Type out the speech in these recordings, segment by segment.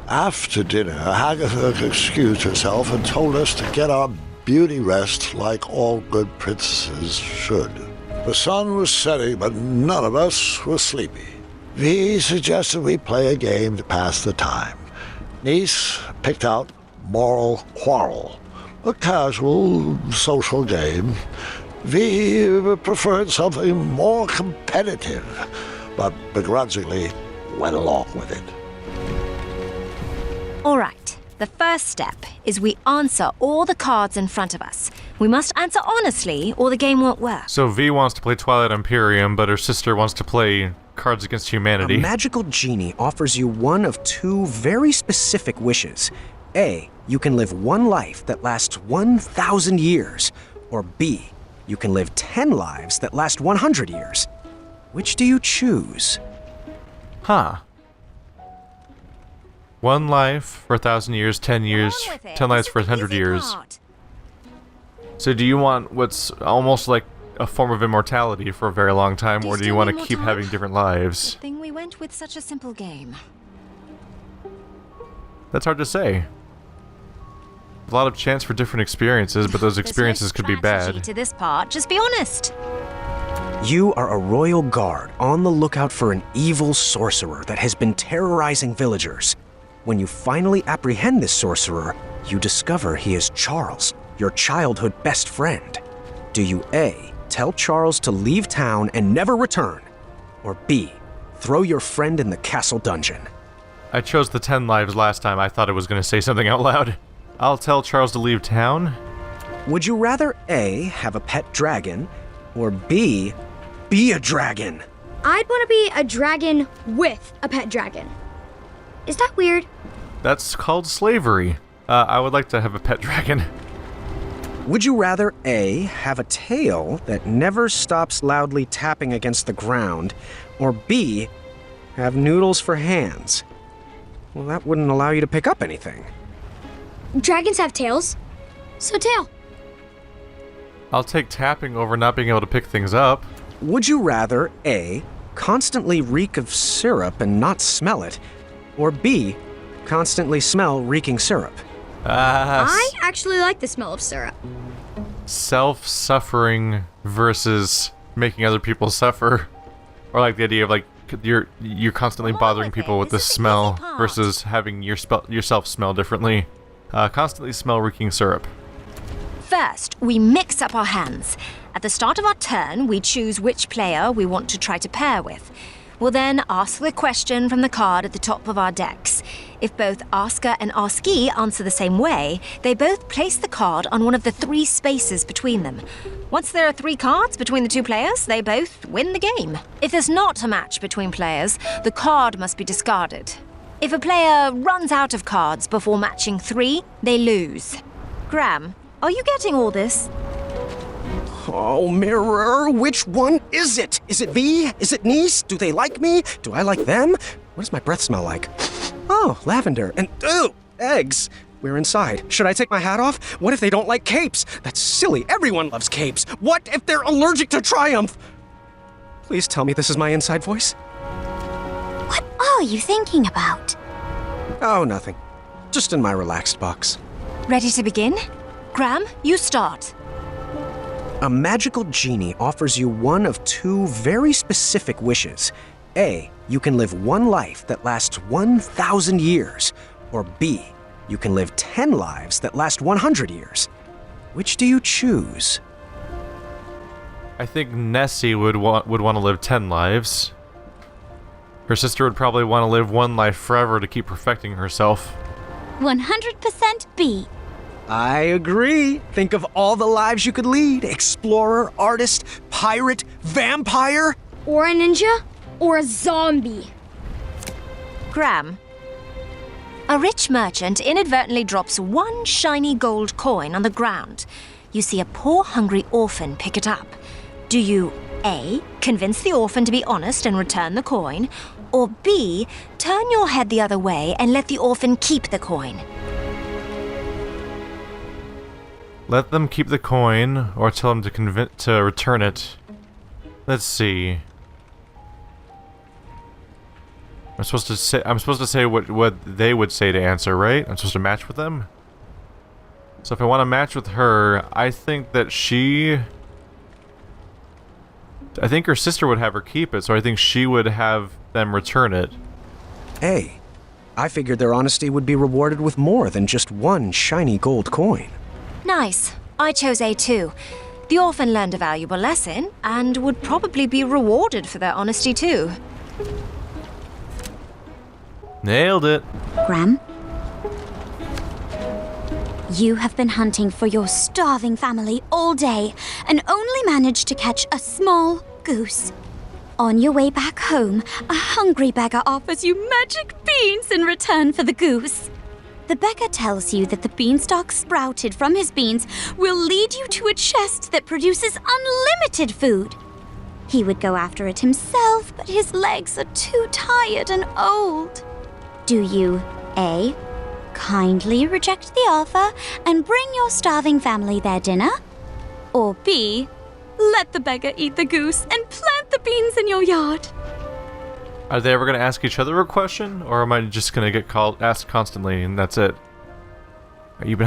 After dinner, Agatha excused herself and told us to get our beauty rest like all good princesses should. The sun was setting, but none of us were sleepy. Vi suggested we play a game to pass the time. Niece picked out moral Quarrel, a casual social game. Vi preferred something more competitive, but begrudgingly went along with it. All right, the first step is we answer all the cards in front of us. We must answer honestly, or the game won't work. So Vi wants to play Twilight Imperium, but her sister wants to play Cards Against Humanity. A magical genie offers you one of two very specific wishes. A, you can live one life that lasts 1,000 years. Or B, you can live 10 lives that last 100 years. Which do you choose? Huh. 1 life for 1,000 years, 10 years, 10 lives for 100 years. So do you want what's almost like a form of immortality for a very long time, or do you want to keep having different lives? Good thing we went with such a simple game. That's hard to say. A lot of chance for different experiences, but those experiences could be bad. To this part, just be honest. You are a royal guard on the lookout for an evil sorcerer that has been terrorizing villagers. When you finally apprehend this sorcerer, you discover he is Charles, your childhood best friend. Do you A, tell Charles to leave town and never return, or B, throw your friend in the castle dungeon? I chose the 10 lives last time. I thought it was going to say something out loud. I'll tell Charles to leave town. Would you rather A, have a pet dragon, or B, be a dragon? I'd want to be a dragon with a pet dragon. Is that weird? That's called slavery. I would like to have a pet dragon. Would you rather A, have a tail that never stops loudly tapping against the ground, or B, have noodles for hands? Well, that wouldn't allow you to pick up anything. Dragons have tails, so tail. I'll take tapping over not being able to pick things up. Would you rather A, constantly reek of syrup and not smell it, or B, constantly smell reeking syrup? I actually like the smell of syrup. Self-suffering versus making other people suffer. Or like the idea of like you're constantly bothering people with the smell versus having yourself smell differently. Constantly smell reeking syrup. First, we mix up our hands. At the start of our turn, we choose which player we want to try to pair with. We'll then ask the question from the card at the top of our decks. If both asker and askee answer the same way, they both place the card on one of the 3 spaces between them. Once there are 3 cards between the 2 players, they both win the game. If there's not a match between players, the card must be discarded. If a player runs out of cards before matching 3, they lose. Graham, are you getting all this? Oh, Mirror, which one is it? Is it V? Is it Niece? Do they like me? Do I like them? What does my breath smell like? Oh, lavender. And, ooh, eggs. We're inside. Should I take my hat off? What if they don't like capes? That's silly. Everyone loves capes. What if they're allergic to Triumph? Please tell me this is my inside voice. What are you thinking about? Oh, nothing. Just in my relaxed box. Ready to begin? Graham, you start. A magical genie offers you one of 2 very specific wishes. A, you can live one life that lasts 1,000 years. Or B, you can live 10 lives that last 100 years. Which do you choose? I think Nessie would want to live 10 lives. Her sister would probably want to live 1 life forever to keep perfecting herself. 100% B. I agree. Think of all the lives you could lead. Explorer, artist, pirate, vampire. Or a ninja, or a zombie. Graham. A rich merchant inadvertently drops 1 shiny gold coin on the ground. You see a poor, hungry orphan pick it up. Do you A, convince the orphan to be honest and return the coin, or B, turn your head the other way and let the orphan keep the coin? Let them keep the coin, or tell them to return it. Let's see. I'm supposed to say what they would say to answer, right? I'm supposed to match with them? So if I want to match with her, I think that I think her sister would have her keep it, so I think she would have them return it. A. I figured their honesty would be rewarded with more than just one shiny gold coin. Nice. I chose A too. The orphan learned a valuable lesson and would probably be rewarded for their honesty too. Nailed it. Gram? You have been hunting for your starving family all day and only managed to catch a small goose. On your way back home, a hungry beggar offers you magic beans in return for the goose. The beggar tells you that the beanstalk sprouted from his beans will lead you to a chest that produces unlimited food. He would go after it himself, but his legs are too tired and old. Do you A. kindly reject the offer and bring your starving family their dinner? Or B. let the beggar eat the goose and plant the beans in your yard? Are they ever going to ask each other a question, or am I just going to get asked constantly and that's it? You've been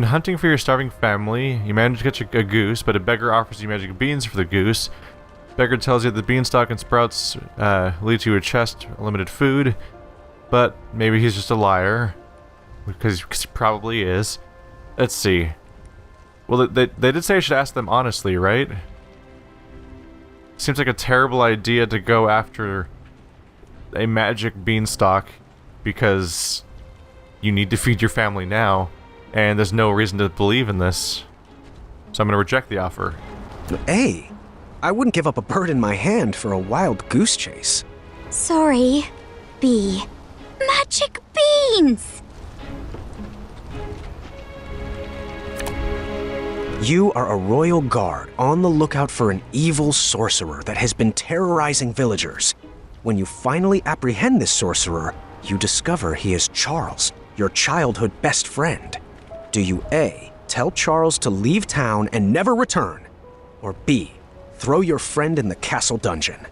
hunting for your starving family. You managed to catch a goose, but a beggar offers you magic beans for the goose. Beggar tells you that the beanstalk and sprouts lead to a chest, limited food, but maybe he's just a liar, because he probably is. Let's see. Well, they did say I should ask them honestly, right? Seems like a terrible idea to go after a magic beanstalk because you need to feed your family now, and there's no reason to believe in this. So I'm going to reject the offer. A. I wouldn't give up a bird in my hand for a wild goose chase. Sorry. B. Magic beans! You are a royal guard on the lookout for an evil sorcerer that has been terrorizing villagers. When you finally apprehend this sorcerer, you discover he is Charles, your childhood best friend. Do you A. tell Charles to leave town and never return? Or B. throw your friend in the castle dungeon?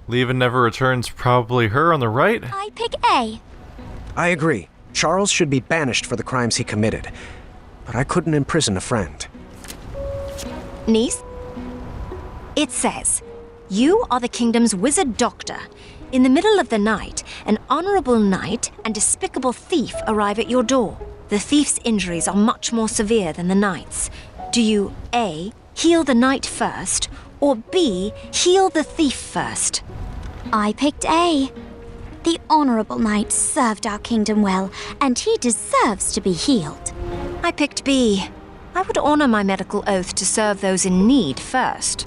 Leave and never returns, probably her on the right? I pick A. I agree. Charles should be banished for the crimes he committed. But I couldn't imprison a friend. Niece? It says, you are the kingdom's wizard doctor. In the middle of the night, an honorable knight and despicable thief arrive at your door. The thief's injuries are much more severe than the knight's. Do you A. heal the knight first, or B. heal the thief first? I picked A. The honorable knight served our kingdom well, and he deserves to be healed. I picked B. I would honor my medical oath to serve those in need first.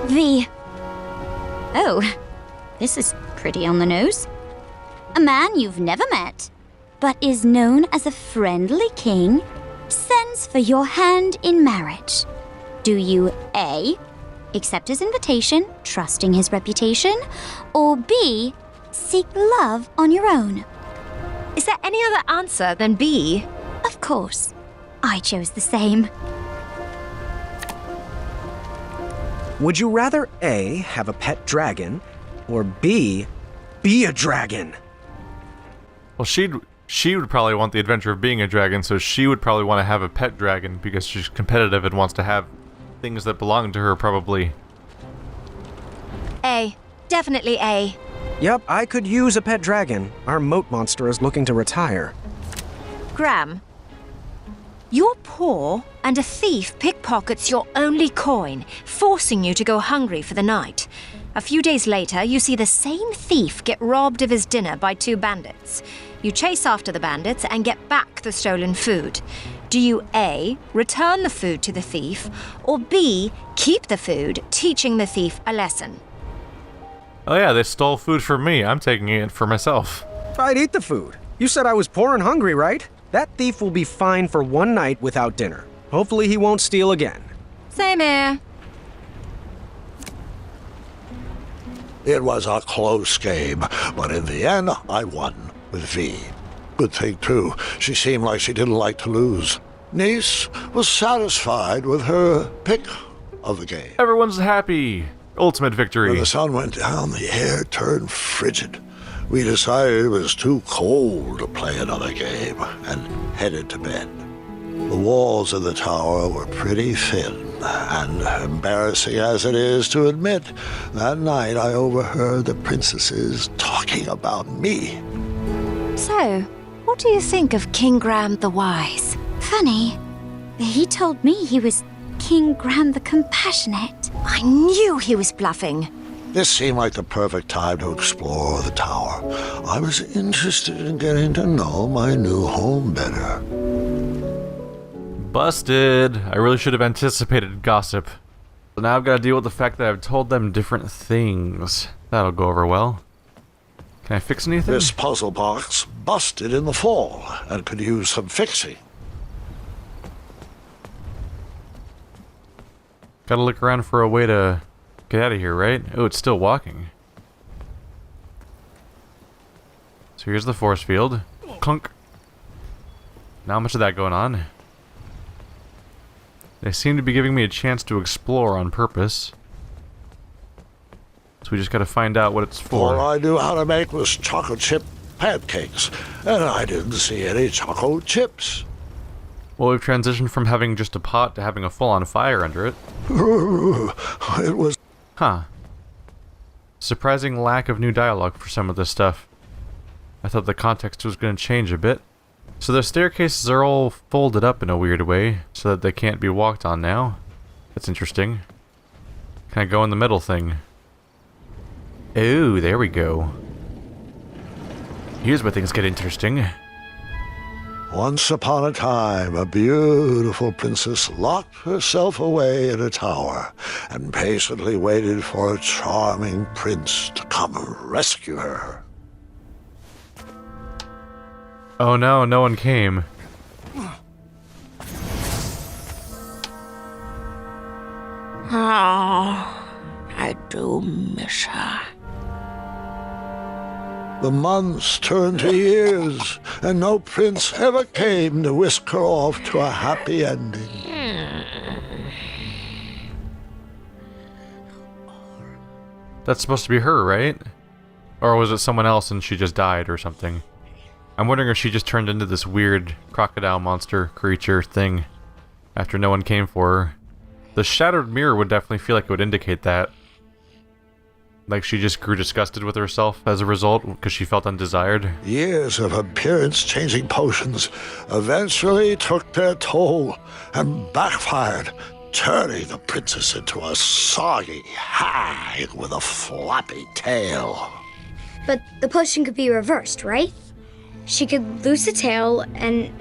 V. Oh, this is pretty on the nose. A man you've never met, but is known as a friendly king, sends for your hand in marriage. Do you A. accept his invitation, trusting his reputation, or B. seek love on your own? Is there any other answer than B? Of course. I chose the same. Would you rather A. have a pet dragon, or B. be a dragon? Well, she would probably want the adventure of being a dragon, so she would probably want to have a pet dragon because she's competitive and wants to have things that belong to her, probably. A. Definitely A. Yep, I could use a pet dragon. Our moat monster is looking to retire. Gram, you're poor, and a thief pickpockets your only coin, forcing you to go hungry for the night. A few days later, you see the same thief get robbed of his dinner by 2 bandits. You chase after the bandits and get back the stolen food. Do you A. return the food to the thief, or B. keep the food, teaching the thief a lesson? Oh yeah, they stole food from me. I'm taking it for myself. I'd eat the food. You said I was poor and hungry, right? That thief will be fine for one night without dinner. Hopefully he won't steal again. Same here. It was a close game, but in the end, I won with V. Good thing, too. She seemed like she didn't like to lose. niece was satisfied with her pick of the game. Everyone's happy. Ultimate victory. When the sun went down, the air turned frigid. We decided it was too cold to play another game and headed to bed. The walls of the tower were pretty thin, and embarrassing as it is to admit, that night I overheard the princesses talking about me. So, what do you think of King Graham the Wise? Funny. He told me he was King Graham the Compassionate. I knew he was bluffing. This seemed like the perfect time to explore the tower. I was interested in getting to know my new home better. Busted. I really should have anticipated gossip. So now I've got to deal with the fact that I've told them different things. That'll go over well. Can I fix anything? This puzzle box busted in the fall and could use some fixing. Gotta look around for a way to get out of here, right? Oh, it's still walking. So here's the force field. Clunk. Not much of that going on. They seem to be giving me a chance to explore on purpose. So we just gotta find out what it's for. All I knew how to make was chocolate chip pancakes, and I didn't see any chocolate chips. Well, we've transitioned from having just a pot to having a full-on fire under it. It was... Huh. Surprising lack of new dialogue for some of this stuff. I thought the context was going to change a bit. So the staircases are all folded up in a weird way, so that they can't be walked on now. That's interesting. Can I go in the middle thing? Oh, there we go. Here's where things get interesting. Once upon a time, a beautiful princess locked herself away in a tower and patiently waited for a charming prince to come rescue her. Oh no, no one came. Oh, I do miss her. The months turned to years, and no prince ever came to whisk her off to a happy ending. That's supposed to be her, right? Or was it someone else and she just died or something? I'm wondering if she just turned into this weird crocodile monster creature thing after no one came for her. The shattered mirror would definitely feel like it would indicate that. Like she just grew disgusted with herself as a result because she felt undesired. Years of appearance-changing potions eventually took their toll and backfired, turning the princess into a soggy hag with a floppy tail. But the potion could be reversed, right? She could lose the tail and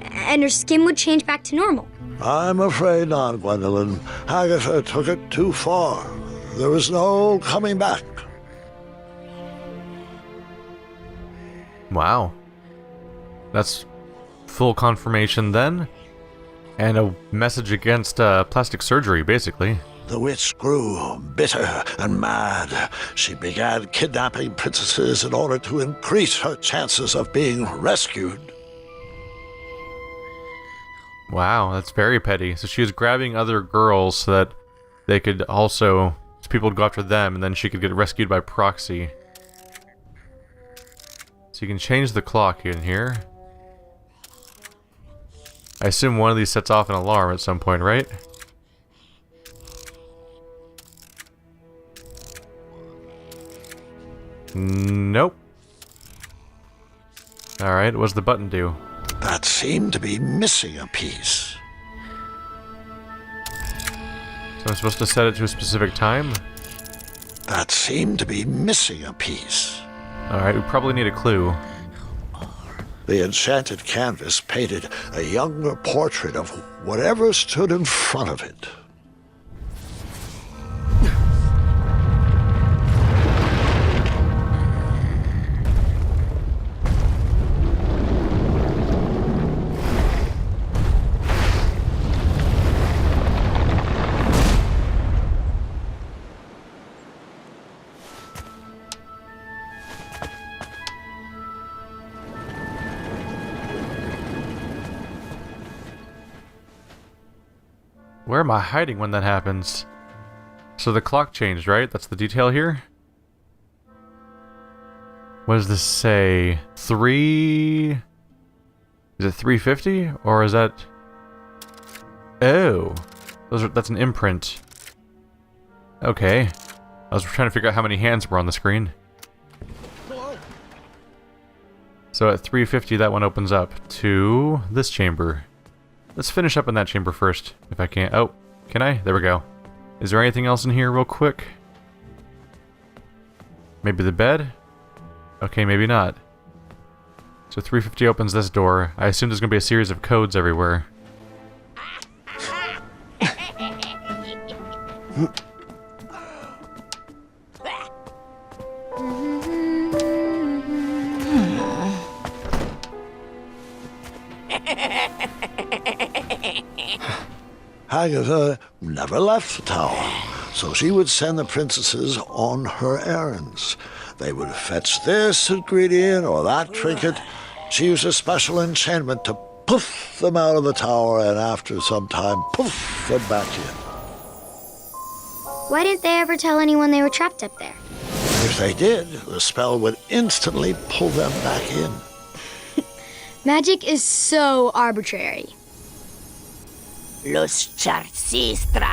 her skin would change back to normal. I'm afraid not, Gwendolyn. Agatha took it too far. There was no coming back. Wow. That's full confirmation then. And a message against plastic surgery, basically. The witch grew bitter and mad. She began kidnapping princesses in order to increase her chances of being rescued. Wow, that's very petty. So she was grabbing other girls so that they could also... so people would go after them and then she could get rescued by proxy. So you can change the clock in here. I assume one of these sets off an alarm at some point, right? Nope. Alright, what does the button do? That seemed to be missing a piece. So I'm supposed to set it to a specific time? That seemed to be missing a piece. Alright, we probably need a clue. The enchanted canvas painted a younger portrait of whatever stood in front of it. Where am I hiding when that happens? So the clock changed, right? That's the detail here? What does this say? 3... Is it 350? Or is that... Oh. That's an imprint. Okay. I was trying to figure out how many hands were on the screen. So at 350, that one opens up to this chamber. Let's finish up in that chamber first, if I can. Oh, can I? There we go. Is there anything else in here real quick? Maybe the bed? Okay, maybe not. So 350 opens this door. I assume there's going to be a series of codes everywhere. Agatha never left the tower, so she would send the princesses on her errands. They would fetch this ingredient or that trinket. She used a special enchantment to poof them out of the tower, and after some time, poof them back in. Why didn't they ever tell anyone they were trapped up there? If they did, the spell would instantly pull them back in. Magic is so arbitrary. Los Charcistra.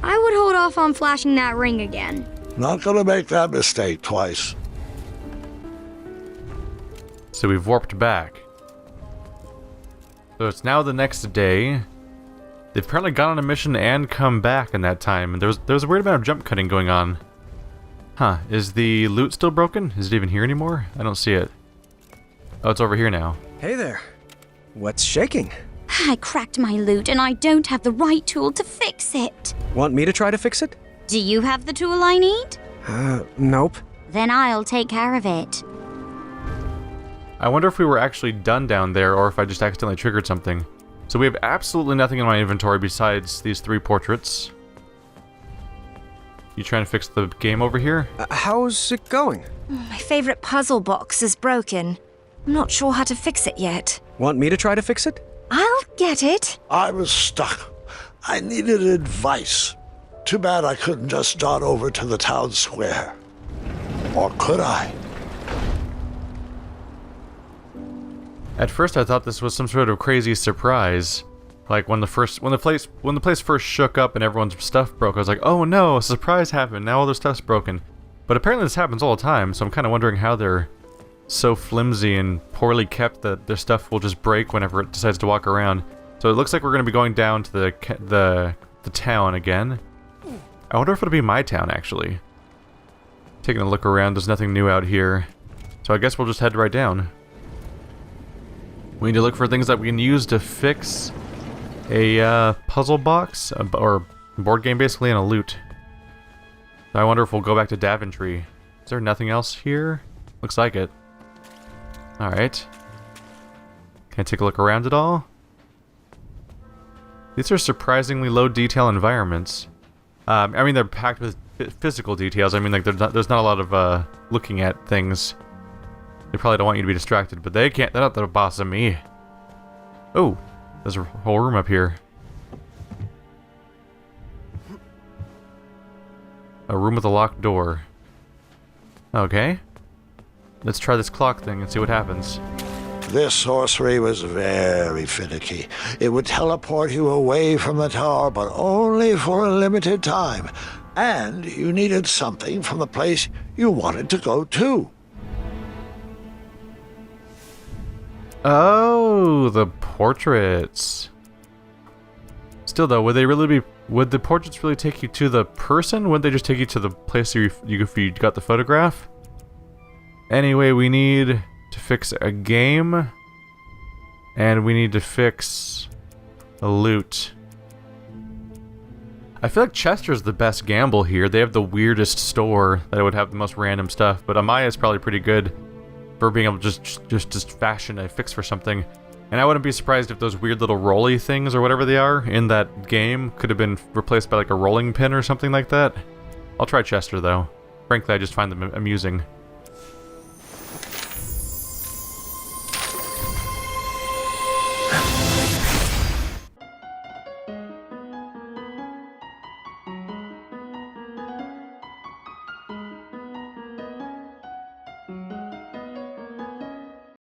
I would hold off on flashing that ring again. Not gonna make that mistake twice. So we've warped back. So it's now the next day. They've apparently gone on a mission and come back in that time. And there's a weird amount of jump cutting going on. Huh, is the loot still broken? Is it even here anymore? I don't see it. Oh, it's over here now. Hey there. What's shaking? I cracked my loot and I don't have the right tool to fix it. Want me to try to fix it? Do you have the tool I need? Nope. Then I'll take care of it. I wonder if we were actually done down there or if I just accidentally triggered something. So we have absolutely nothing in my inventory besides these 3 portraits. You trying to fix the game over here? How's it going? My favorite puzzle box is broken. I'm not sure how to fix it yet. Want me to try to fix it? I'll get it. I was stuck. I needed advice. Too bad I couldn't just dart over to the town square. Or could I? At first I thought this was some sort of crazy surprise. Like when the place first shook up and everyone's stuff broke, I was like, oh no, a surprise happened, now all their stuff's broken. But apparently this happens all the time, so I'm kind of wondering how they're so flimsy and poorly kept that their stuff will just break whenever it decides to walk around. So it looks like we're going to be going down to the town again. I wonder if it'll be my town, actually. Taking a look around, there's nothing new out here. So I guess we'll just head right down. We need to look for things that we can use to fix a puzzle box, or board game basically, and a loot. So I wonder if we'll go back to Daventry. Is there nothing else here? Looks like it. Alright. Can I take a look around at all? These are surprisingly low detail environments. I mean, they're packed with physical details. I mean, like, there's not a lot of looking at things. They probably don't want you to be distracted, but they're not the boss of me. Oh, there's a whole room up here. A room with a locked door. Okay. Let's try this clock thing and see what happens. This sorcery was very finicky. It would teleport you away from the tower, but only for a limited time. And you needed something from the place you wanted to go to. Oh, the portraits. Still though, would the portraits really take you to the person? Wouldn't they just take you to the place you got the photograph? Anyway, we need to fix a game. And we need to fix the loot. I feel like Chester's the best gamble here. They have the weirdest store that would have the most random stuff, but Amaya is probably pretty good for being able to just fashion a fix for something. And I wouldn't be surprised if those weird little rolly things or whatever they are in that game could have been replaced by like a rolling pin or something like that. I'll try Chester though. Frankly, I just find them amusing.